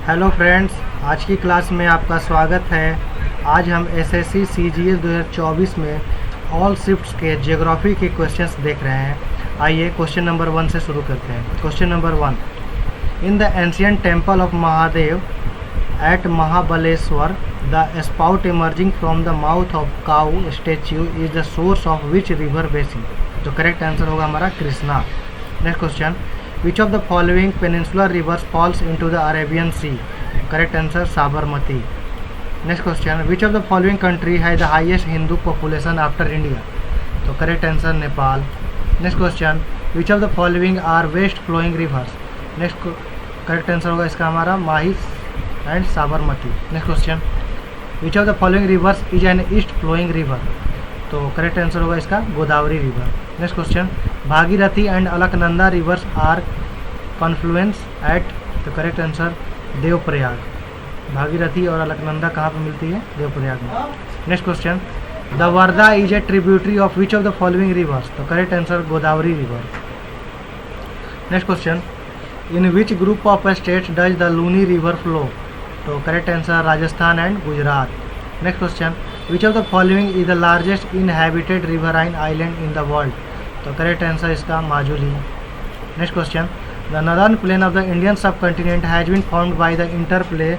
Hello friends, आज की class में आपका स्वागत है। आज हम एसएससी सीजीएल 2024 में ऑल शिफ्ट्स के ज्योग्राफी के क्वेश्चंस देख रहे हैं। आइए क्वेश्चन नंबर 1 से शुरू करते हैं। Question number 1, in the ancient temple of Mahadev at Mahabaleshwar the spout emerging from the mouth of cow statue is the source of which river basin. तो करेक्ट आंसर होगा हमारा Krishna. Next question, which of the following peninsular rivers falls into the Arabian Sea? Correct answer Sabarmati. Next question, which of the following country has the highest Hindu population after India? तो correct answer Nepal. Next question, which of the following are west flowing rivers? Next correct answer होगा इसका हमारा माहिस and Sabarmati. Next question, which of the following rivers is an east flowing river? तो correct answer होगा इसका Godavari river. Next question, Bhagirathi and Alaknanda rivers are confluence at. तो correct answer Devprayag. Bhagirathi और अलकनंदा कहाँ पर मिलती है? देवप्रयाग में. Next question, the Wardha is a tributary of which of the following rivers? तो correct answer Godavari river. Next question, in which group of states does the Luni river flow? तो correct answer Rajasthan and Gujarat. Next question, which of the following is the largest inhabited riverine island in the world? तो correct answer इसका Majuli. Next question, the northern plain of the Indian subcontinent has been formed by the interplay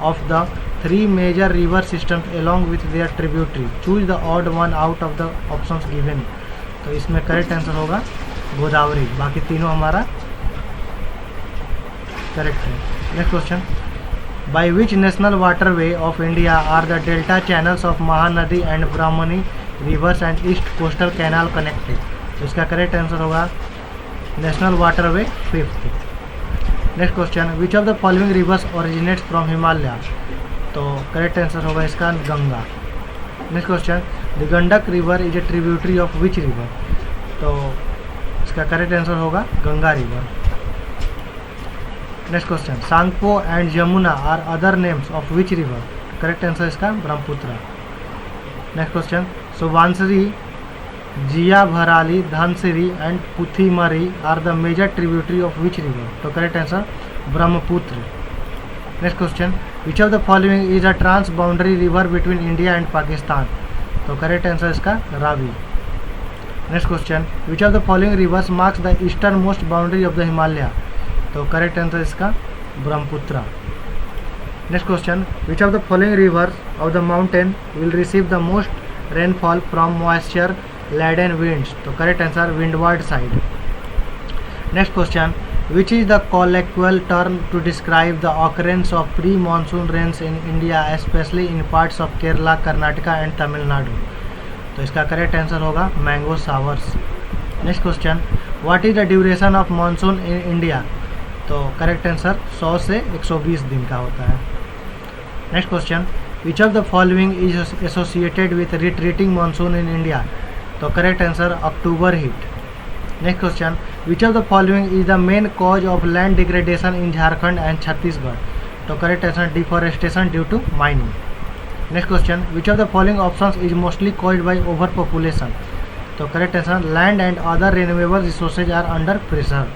of the three major river systems along with their tributary. Choose the odd one out of the options given. तो इसमें correct answer होगा गोदावरी. बाकी तीनों हमारा correct है. Next question, by which national waterway of India are the delta channels of Mahanadi and Brahmani rivers and East Coastal Canal connected? तो इसका correct answer होगा national waterway 5th. Next question, which of the following rivers originates from Himalaya? तो correct answer होगा इसका Ganga. Next question, the Gandak river is a tributary of which river? तो इसका correct answer होगा Ganga river. Next question, Tsangpo and Yamuna are other names of which river? Correct answer इसका Brahmaputra. Next question, Subansiri, Jia Bharali, Dhansiri and Puthimari are the major tributary of which river? तो correct answer Brahmaputra. Next question, which of the following is a trans boundary river between India and Pakistan? तो correct answer इसका Ravi. Next question, which of the following rivers marks the eastern most boundary of the Himalaya? तो correct answer इसका Brahmaputra. Next question, which of the following rivers of the mountain will receive the most rainfall from moisture laden winds? तो correct answer windward side. Next question, which is the colloquial term to describe the occurrence of pre monsoon rains in India specially in parts of Kerala, Karnataka and Tamil Nadu? तो इसका correct answer होगा mango showers. Next question, what is the duration of monsoon in India? तो correct answer 100 से 120 दिन का होता है. Next question, which of the following is associated with retreating monsoon in India? तो correct answer October heat. Next question, which of the following is the main cause of land degradation in Jharkhand and Chhattisgarh? तो correct answer deforestation due to mining. Next question, which of the following options is mostly caused by over population? तो correct answer land and other renewable resources are under pressure.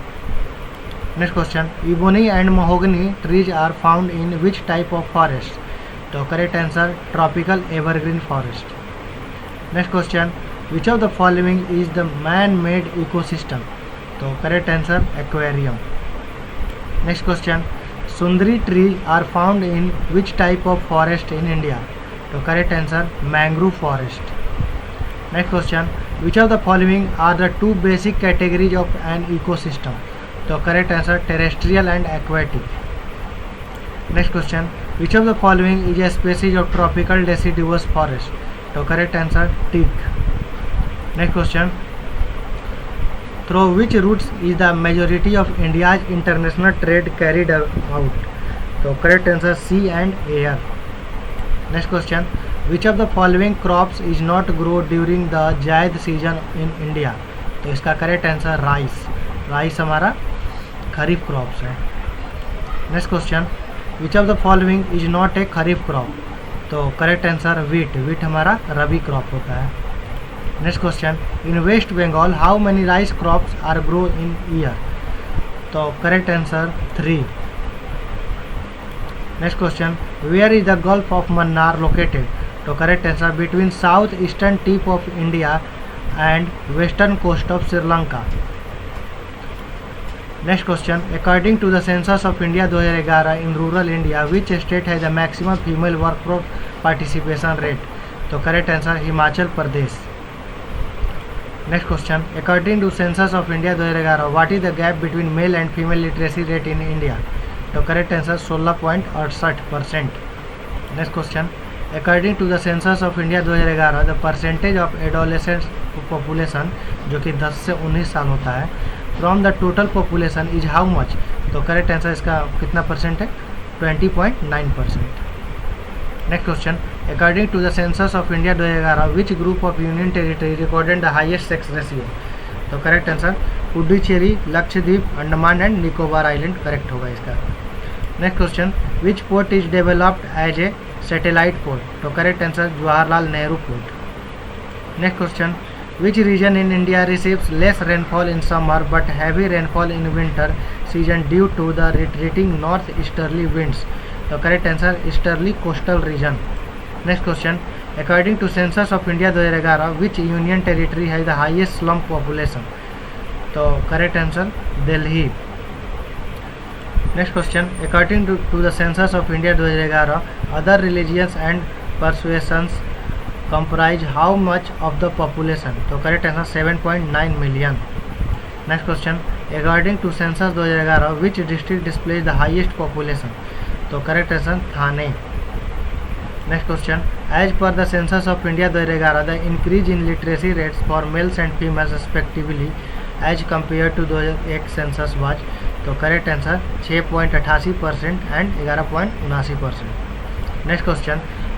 Next question, ebony and mahogany trees are found in which type of forest? तो correct answer tropical evergreen forest. Next question, which of the following is the man made ecosystem? तो correct answer aquarium. Next question, sundari trees are found in which type of forest in India? तो correct answer mangrove forest. Next question, which of the following are the two basic categories of an ecosystem? तो correct answer terrestrial and aquatic. Next question, which of the following is a species of tropical deciduous forest? तो correct answer teak. Next question, through which routes is the majority of India's international trade carried out? तो correct answer sea and air. Next question, which of the following crops is not grow during the zaid season in India? तो इसका correct answer rice. Rice हमारा kharif crops है. Next question, which of the following is not a kharif crop? तो correct answer wheat. Wheat हमारा rabi crop होता है. Next question, in waste Bengal how many rice crops are grow in year? तो correct answer 3. Next question, where is the Gulf of Mannar located? तो correct answer between south eastern tip of India and western coast of Sri Lanka. Next question, according to the census of India 2011 in rural India which state है the maximum female workforce participation rate? तो correct answer Himachal Pradesh. Next question, according to census of India 2011 what is the gap between male and female literacy rate in India? तो correct answer 16.68%। Next question, according to the census of India 2011 the percentage of adolescent population, जो कि 10 से 19 साल होता है, from the total population is how much? तो correct answer इसका कितना परसेंट है? 20.9%। Next question, according to the census of India 2011 which group of union territory recorded the highest sex ratio? तो correct answer Puducherry, Lakshadweep, Andaman and Nicobar island correct होगा इसका। Next question, which port is developed as a satellite port? तो correct answer Jawaharlal Nehru port. Next question, which region in India receives less rainfall in summer but heavy rainfall in winter season due to the retreating north-easterly winds? तो correct answer easterly coastal region. Next question, according to census of India 2011 which union territory has the highest slum population? तो correct answer Delhi. Next question, according to the census of India 2011 other religions and persuasions comprise how much of the population? तो correct answer 7.9 million. Next question, according to census 2011 which district displays the highest population? तो correct answer Thane. Next question, as per the census of India 2011 the increase in literacy rates for males and females respectively as compared to 2001 census was? तो correct answer 6.88% and 11.79%. Next question,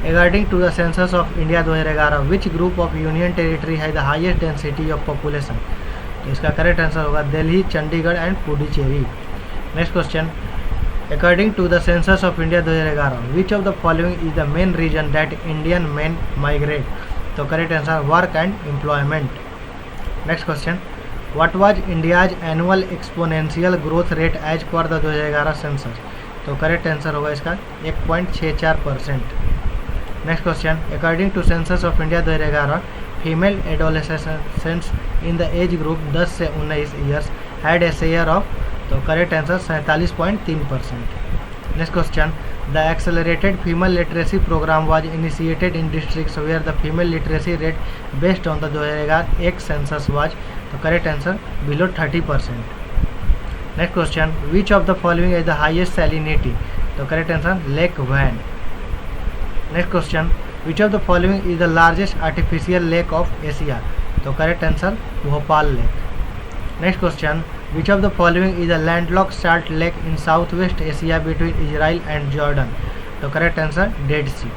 according to the census of India 2011 which group of union territory has the highest density of population? तो इसका correct answer होगा Delhi, Chandigarh and Puducherry. Next question, according to the census of India 2011 which of the following is the main reason that Indian men migrate? तो correct answer work and employment. Next question, what was India's annual exponential growth rate as per the 2011 census? तो correct answer होगा इसका 1.64%। Next question, according to census of India 2011 female adolescents in the age group 10 से 19 years had a share of? तो correct answer 47.3%। Next question, the accelerated female literacy programme was initiated in districts where the female literacy rate based on the 2001 census was? तो correct answer below 30%। Next question, which of the following is the highest salinity? तो correct answer Lake Van. Next question, which of the following is the largest artificial lake of Asia? तो correct answer Bhopal lake. Next question, which of the following is the landlock salt lake in south west Asia between Israel and Jordan? तो correct answer Dead Sea.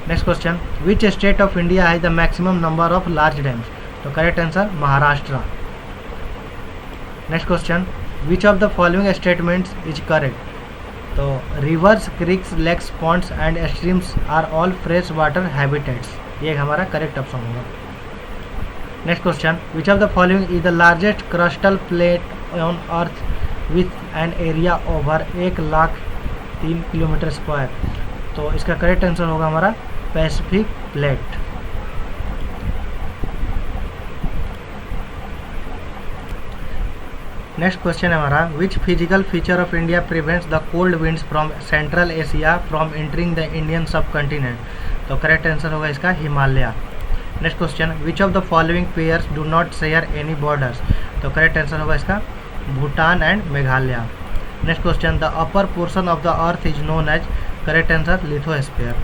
Next question, which state of India has the maximum number of large dams? तो correct answer Maharashtra. Next question, which of the following statements is correct? तो rivers, creeks, lakes, ponds and streams are all fresh water habitats, ये हमारा correct option होगा। Next question, which of the following is the largest crustal plate on earth with an area over 1,03 kilometre square? तो इसका correct answer होगा हमारा Pacific plate. Next question है हमारा, which physical feature of India prevents the cold winds from Central Asia from entering the Indian subcontinent? तो correct answer होगा इसका Himalaya. Next question, which of the following pairs do not share any borders? तो correct answer होगा इसका Bhutan and Meghalaya. Next question, the upper portion of the earth is known as? Correct answer lithosphere.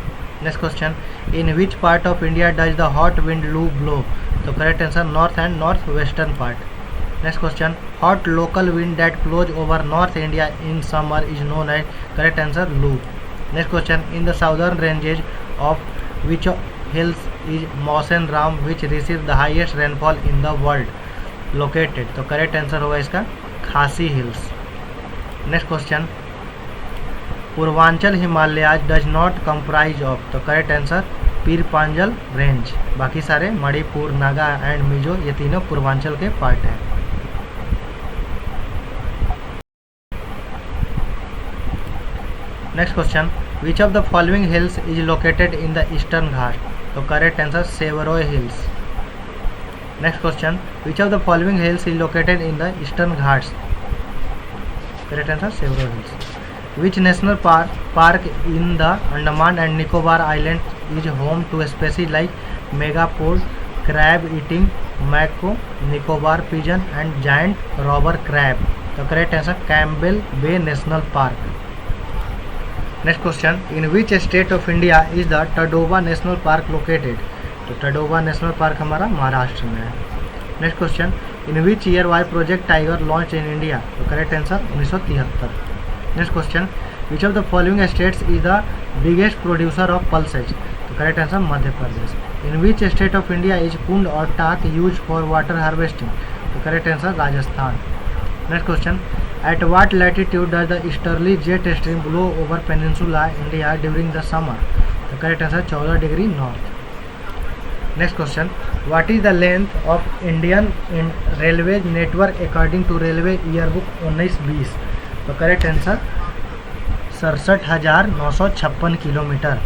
Next question, in which part of India does the hot wind लू blow? तो correct answer north and north western part. Next question, hot local wind that blows over North India in summer is known as? Correct answer Loo. Next question, in the southern ranges of which hills is Mawson Ram which receives the highest rainfall in the world located? तो correct answer होगा इसका खासी hills. Next question, Purvanchal Himalayas does not comprise of? तो correct answer पीर पांजल range, बाकी सारे Manipur, Naga and Mizo ये तीनों पूर्वांचल के पार्ट हैं। Next question, which of the following hills is located in the eastern Ghat? तो correct answer Shevaroy hills. Next question, which of the following hills is located in the eastern Ghats? Correct answer Shevaroy hills. Which national park in the Andaman and Nicobar island is home to species like megapode, crab eating macaque, Nicobar pigeon and giant robber crab? तो correct answer Campbell bay national park. Next question, in which state of India is the Tadoba national park located? तो Tadoba national park हमारा महाराष्ट्र में है। Next question, in which year why project tiger launch in India? तो correct answer 1973। Next question, which of the following states is the biggest producer of pulses? तो correct answer Madhya Pradesh. In which state of India is kund or taak use for water harvesting? तो correct answer Rajasthan. Next question, at what latitude does the easterly jet stream blow over peninsula India during the summer? तो correct answer 14 degree north. Next question, what is the length of Indian railway network according to railway yearbook 1920? तो correct answer 67,956 kilometre.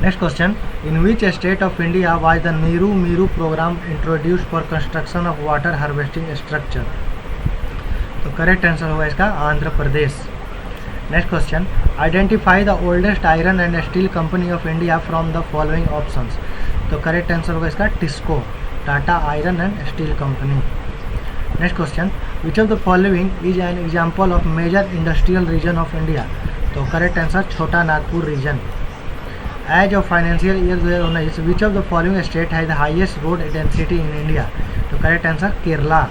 Next question, in which state of India was the Neeru Meeru programme introduce for construction of water harvesting structure? तो correct answer होगा इसका आंध्र प्रदेश। Next question, identify the oldest iron and steel company of India from the following options? तो correct answer होगा इसका TISCO, Tata iron and steel company. Next question, which of the following is an example of major industrial region of India? तो correct answer Chota Nagpur region. As of financial year 2019, which of the following state has the highest road density in India? तो correct answer Kerala.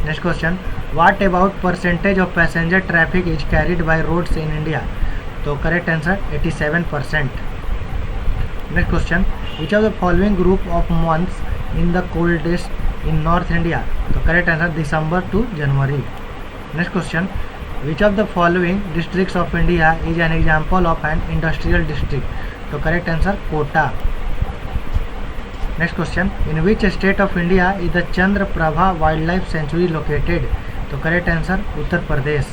Next question, what about percentage of passenger traffic is carried by roads in India? तो correct answer 87%। Next question, which of the following group of months in the coldest in north India? तो correct answer December to January. Next question, which of the following districts of India is an example of an industrial district? तो correct answer Kota. Next question, in which state of India is the Chandraprabha wild life sanctuary located? तो correct answer Uttar Pradesh.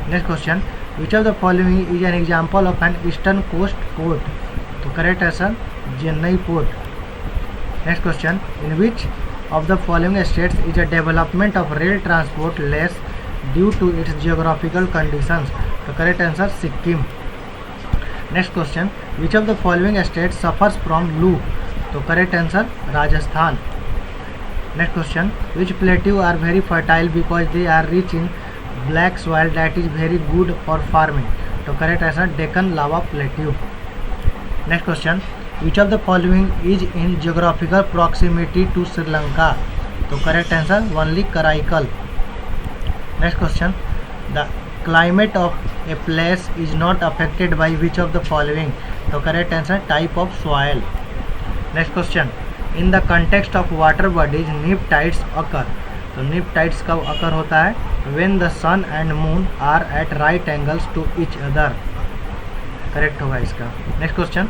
Next question, which of the following is an example of an eastern coast port? तो correct answer Chennai port. Next question, in which of the following states is a development of rail transport less due to its geographical conditions? The correct answer Sikkim. Next question, which of the following states suffers from loo? तो correct answer Rajasthan. Next question, which plateau are very fertile because they are rich in black soil that is very good for farming? तो correct answer Deccan lava plateau. Next question, which of the following is in geographical proximity to Sri Lanka? तो correct answer only Karaikal. Next question, the climate of a place is not affected by which of the following? तो correct answer type of soil. Next question, in the context of water bodies nip tides occur? तो nip tides कब occur होता है? when the sun and moon are at right angles to each other. correct होगा इसका. Next question,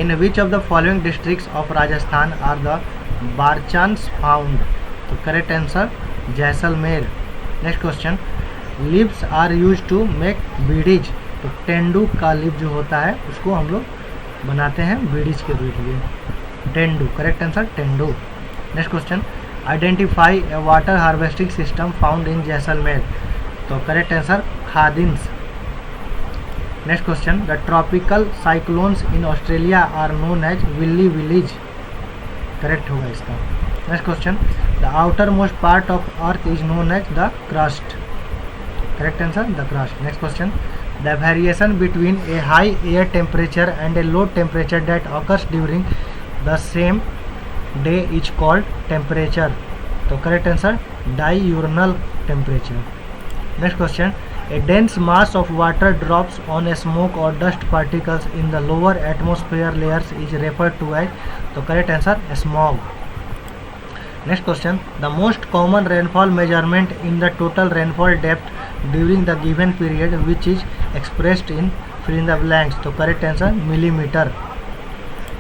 in which of the following districts of Rajasthan are the barchans found? तो correct answer Jaisalmer. Next question, leaves are used to make bidis? तो टेंडू का leave जो होता है उसको हम लोग बनाते हैं बीड़ीज के लिए. Tendu correct answer tendu. Next question, identify a water harvesting system found in Jaisalmer? तो correct answer खादिन्स. Next question, the tropical cyclones in Australia are known as willy willies. correct होगा इसका. Next question, the outermost part of earth is known as the crust. correct answer the crust. Next question, the variation between a high air temperature and a low temperature that occurs during the same day is called temperature. तो correct answer diurnal temperature. Next question, a dense mass of water drops on a smoke or dust particles in the lower atmosphere layers is referred to as? तो correct answer smog. Next question, the most common rainfall measurement in the total rainfall depth during the given period which is expressed in fill in the blanks? तो correct answer millimeter.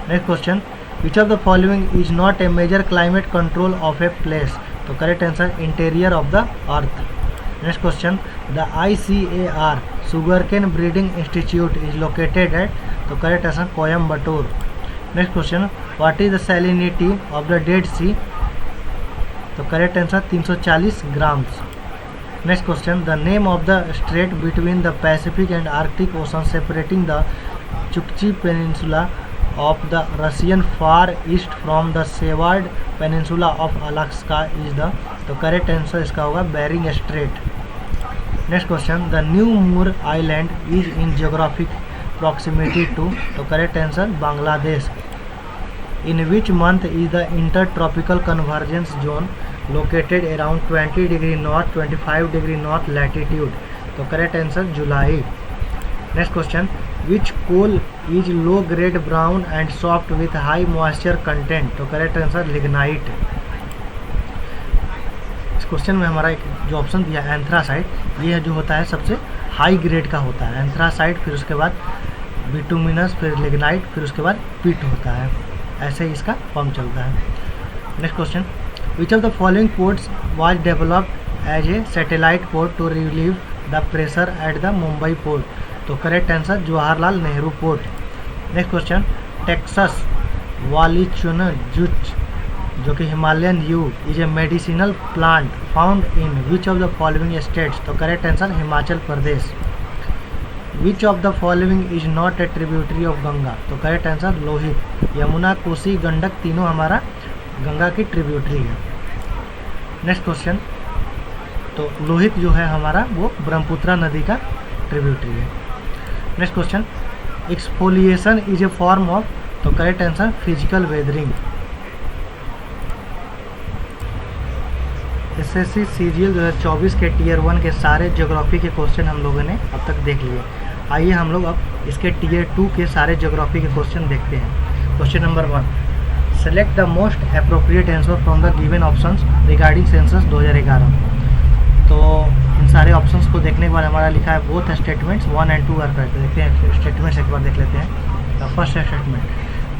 Next question, which of the following is not a major climate control of a place? तो correct answer interior of the earth. Next question, the ICAR sugarcane breeding institute is located at, तो correct answer Coimbatore. Next question, what is the salinity of the Dead Sea, तो correct answer 340 grams. Next question, the name of the strait between the Pacific and Arctic ocean separating the Chukchi peninsula of the Russian Far East from the Seward peninsula of Alaska is the, तो correct answer इसका होगा Bering straight. Next question, the New Moore island is in geographic proximity to, तो correct answer Bangladesh. In which month is the inter tropical convergence zone located around 20 degree north 25 degree north latitude, तो correct answer July. Next question, which coal is low grade brown and soft with high moisture content, तो correct answer lignite. इस question में हमारा एक जो option दिया anthracite, ये जो होता है सबसे हाई ग्रेड का होता है एंथ्रासाइट, फिर उसके बाद बिटुमिनस, फिर लिग्नाइट, फिर उसके बाद पिट होता है, ऐसे ही इसका फॉर्म चलता है। Next question, which of the following ports was developed as a satellite port to relieve the pressure at the Mumbai port, तो correct answer Jawaharlal Nehru port. Next question, टेक्सास वालीचुनजुच जो कि Himalayan yew is a medicinal plant found in which of the following states, तो correct answer Himachal Pradesh. Which of the following is not a tributary of Ganga, तो correct answer Lohit. Yamuna, Kosi, Gandak तीनों हमारा गंगा की tributary है। नेक्स्ट क्वेश्चन, तो लोहित जो है हमारा वो ब्रह्मपुत्रा नदी का ट्रिब्यूटरी है। Next question, exfoliation is a form of, तो correct answer physical weathering. SSC CGL 2024 के Tier 1 के सारे ज्योग्राफी के क्वेश्चन हम लोगों ने अब तक देख लिए। आइए हम लोग अब इसके Tier 2 के सारे ज्योग्राफी के क्वेश्चन देखते हैं। Question number 1, select the most appropriate answer from the given options regarding census 2011। तो इन सारे ऑप्शंस को देखने के बाद हमारा लिखा है both statements 1 and 2 are correct. देखते हैं स्टेटमेंट्स एक बार देख लेते हैं। The first statement,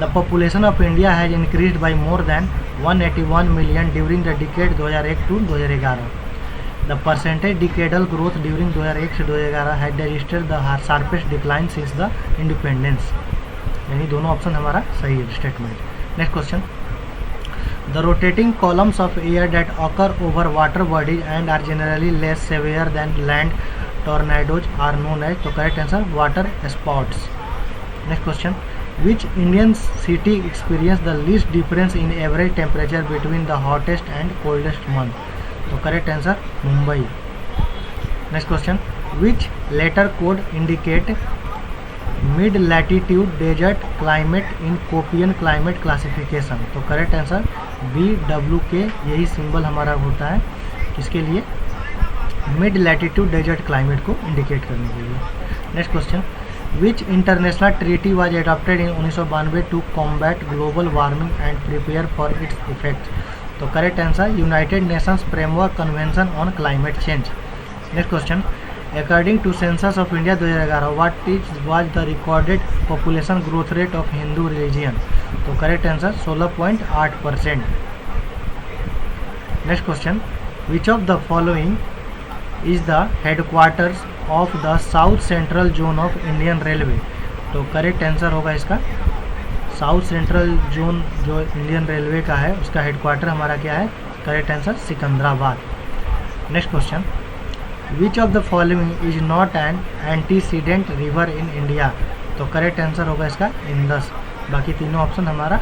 the population of India has increased by more than 181 million during the decade 2001 to 2011। The percentage decadal growth during 2001 से 2011 had registered the sharpest decline since the independence, यानी दोनों option हमारा सही है statement. Next question, the rotating columns of air date occur over water bodies and are generally less severe than land tornadoes are known as, तो correct answer water spouts. Next question, which Indian city experienced the least difference in average temperature between the hottest and coldest month, तो correct answer Mumbai। Next question, which letter code indicate mid latitude desert climate in Köppen climate classification, तो correct answer BWK, यही symbol हमारा होता है किसके लिए, mid latitude desert climate को indicate करने के लिए। Next question, which international treaty was adopted in 1992 to combat global warming and prepare for its effects, तो correct answer United Nations framework convention on climate change. Next question, according to census of India 2011 what was the recorded population growth rate of Hindu religion, तो correct answer 16.8%। Next question, which of the following is the headquarters of the south central zone of Indian railway, तो correct answer होगा इसका south central zone जो Indian railway का है उसका headquarter हमारा क्या है, correct answer Secunderabad. Next question, which of the following is not an antecedent river in India, तो करेक्ट आंसर होगा इसका इंदस। बाकी तीनों ऑप्शन हमारा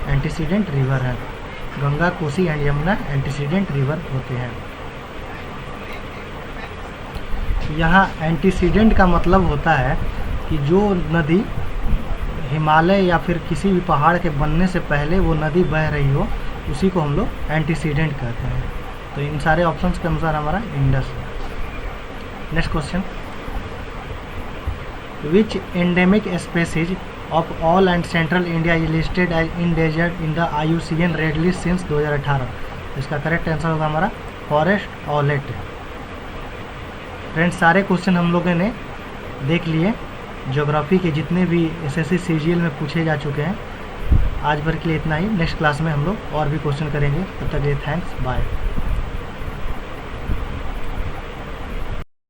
एंटीसीडेंट रिवर है, Ganga, Kosi and Yamuna antecedent river होते हैं। यहाँ एंटीसीडेंट का मतलब होता है कि जो नदी हिमालय या फिर किसी भी पहाड़ के बनने से पहले वो नदी बह रही हो उसी को हम लोग एंटीसीडेंट कहते हैं। तो इन सारे ऑप्शंस के अनुसार हमारा Indus. Next question, which endemic species of all and central India is listed as endangered in the IUCN red list since 2018, इसका करेक्ट आंसर होगा हमारा फॉरेस्ट ऑलेट। फ्रेंड्स, सारे क्वेश्चन हम लोगों ने देख लिए ज्योग्राफी के जितने भी SSC CGL में पूछे जा चुके हैं। आज भर के लिए इतना ही, नेक्स्ट क्लास में हम लोग और भी क्वेश्चन करेंगे। तब तक के लिए थैंक्स, बाय।